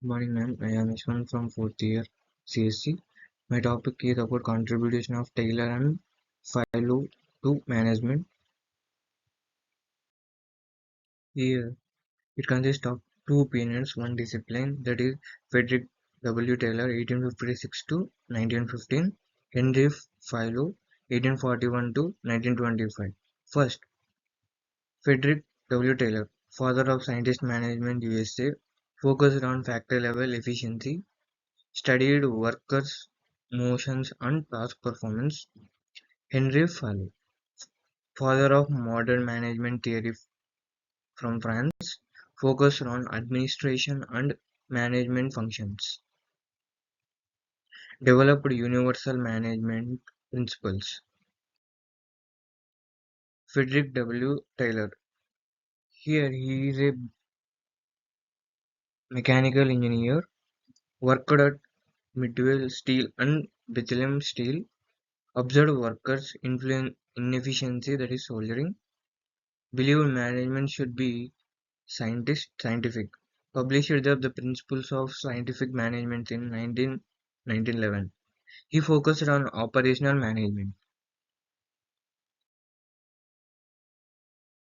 Morning, ma'am. I am Ishwan from fourth year CSC. My topic is about contribution of Taylor and Philo to management. Here, it consists of two opinions, one discipline, that is Frederick W. Taylor, 1856 to 1915, Henry Philo, 1841 to 1925. First, Frederick W. Taylor, father of scientist management USA, focused on factory level efficiency, studied workers' motions and task performance. Henri Falloux, father of modern management theory from France, focused on administration and management functions. Developed universal management principles. Frederick W. Taylor. Here he is a mechanical engineer, worked at Midwell Steel and Bethlehem Steel, observed workers' inefficiency, that is soldering, believed management should be scientific, published the Principles of Scientific Management in 1911. He focused on operational management.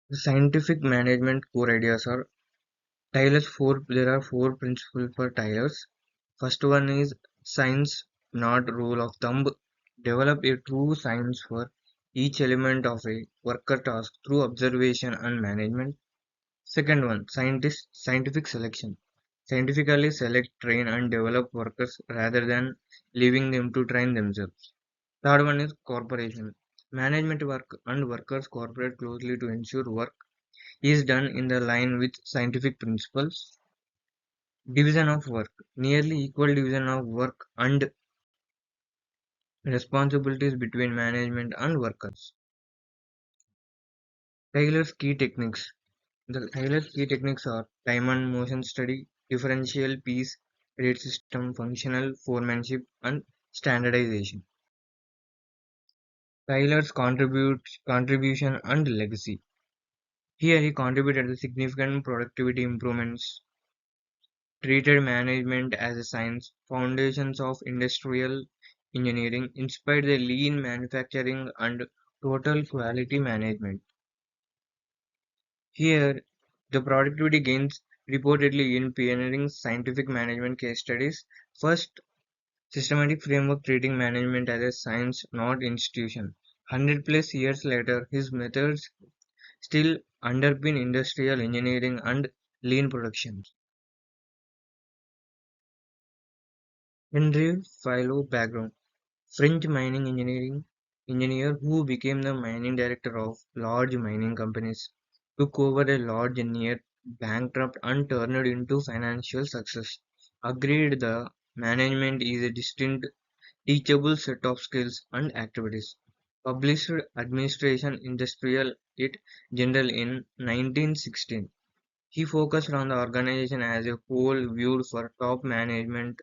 The scientific management core ideas are there are four principles for Tyler's. First one is science, not rule of thumb. Develop a true science for each element of a worker task through observation and management. Second one, scientific selection. Scientifically select, train and develop workers rather than leaving them to train themselves. Third one is corporation. Management work and workers cooperate closely to ensure work is done in the line with scientific principles. Division of work. Nearly equal division of work and responsibilities between management and workers. Taylor's key techniques. The Taylor's key techniques are time and motion study, differential piece rate system, functional foremanship, and standardization. Taylor's contribution and legacy. Here he contributed to significant productivity improvements, treated management as a science, foundations of industrial engineering, inspired the lean manufacturing and total quality management. Here, the productivity gains reportedly in pioneering scientific management case studies. First, systematic framework treating management as a science, not institution. 100 plus years later, his methods still underpin industrial engineering and lean production. Henry Philo background. French mining engineering engineer who became the mining director of large mining companies, took over a large near bankrupt and turned it into financial success. Agreed the management is a distinct teachable set of skills and activities. Published Administration Industrial it General in 1916. He focused on the organization as a whole viewed for top management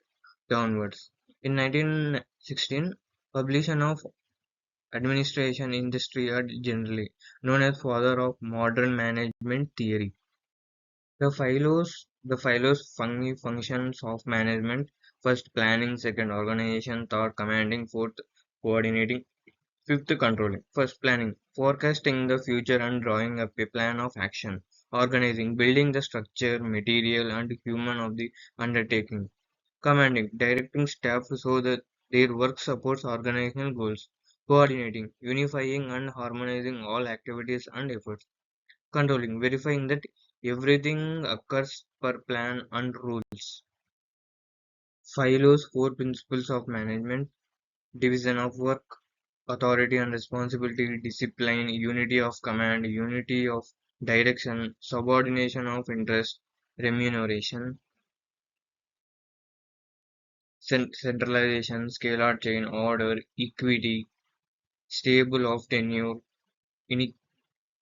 downwards. In 1916, publication of Administration Industrial Generally, known as father of modern management theory. The Philos functions of management: first planning, second organization, third commanding, fourth coordinating, fifth controlling. First planning, forecasting the future and drawing up a plan of action. Organizing, building the structure, material and human of the undertaking. Commanding, directing staff so that their work supports organizational goals. Coordinating, unifying and harmonizing all activities and efforts. Controlling, verifying that everything occurs per plan and rules. Philo's four principles of management: division of work, authority and responsibility, discipline, unity of command, unity of direction, subordination of interest, remuneration, centralization, scalar chain, order, equity, stable of tenure, ini-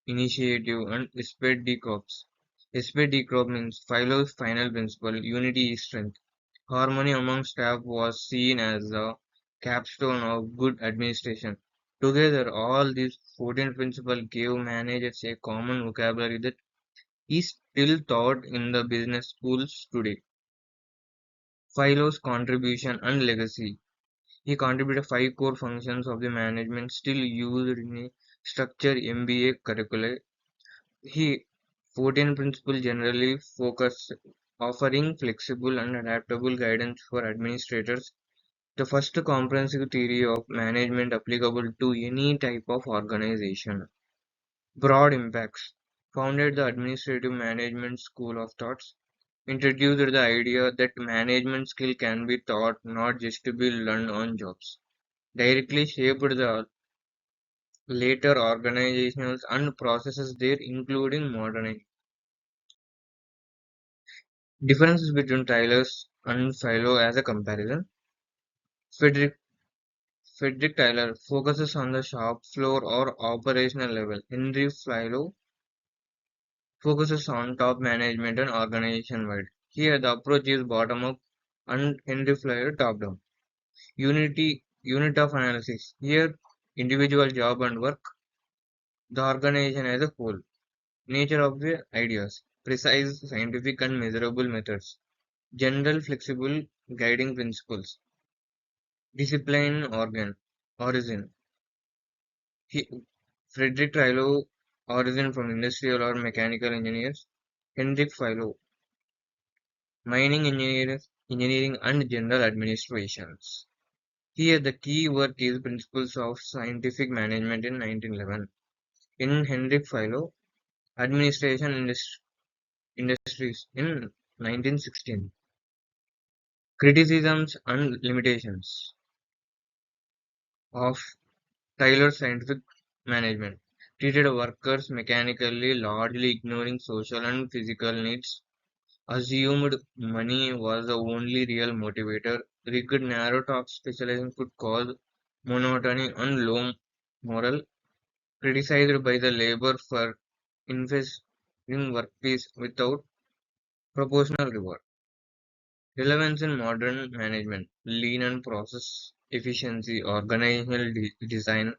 initiative, and esprit de corps. Esprit de corps means Philo's final principle: unity is strength. Harmony among staff was seen as the capstone of good administration. Together, all these 14 principles gave managers a common vocabulary that is still taught in the business schools today. Philo's contribution and legacy. He contributed five core functions of the management still used in a structured MBA curricula. He 14 principles generally focus offering flexible and adaptable guidance for administrators. The first comprehensive theory of management applicable to any type of organization. Broad impacts. Founded the Administrative Management School of Thoughts. Introduced the idea that management skill can be taught, not just to be learned on jobs. Directly shaped the later organizations and processes there, including modern differences between Tyler's and Philo as a comparison. Frederick Frederick Tyler focuses on the shop floor or operational level. Henry Philo focuses on top management and organization wide. Here the approach is bottom up and Henry Philo top down. Unit of analysis. Here individual job and work, the organization as a whole. Nature of the ideas. Precise scientific and measurable methods. General flexible guiding principles. Discipline origin. He, Frederick Tyler origin from industrial or mechanical engineers. Henrik Philo engineering and general administrations. Here the key work is Principles of Scientific Management in 1911. In Henrik Philo, Administration Industries in 1916. Criticisms and limitations of Taylor's scientific management. Treated workers mechanically, largely ignoring social and physical needs. Assumed money was the only real motivator. Rigged narrow talk specialization could cause monotony and low morale. Criticized by the labor for investing workpiece without proportional reward. Relevance in modern management, lean and process efficiency, organizational design,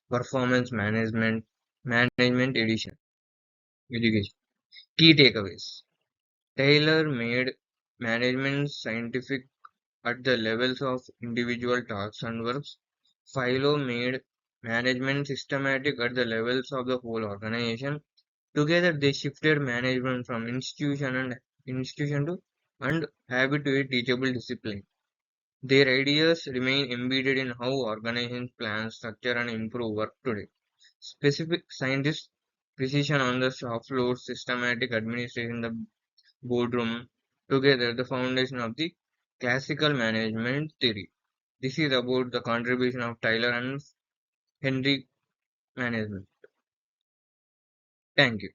performance management education. Key takeaways. Taylor made management scientific at the levels of individual tasks and works. Philo made management systematic at the levels of the whole organization. Together they shifted management from institution to and habit to a teachable discipline. Their ideas remain embedded in how organizations plan, structure, and improve work today. Specific scientists' precision on the shop floor, systematic administration in the boardroom, together the foundation of the classical management theory. This is about the contribution of Tyler and Henry management. Thank you.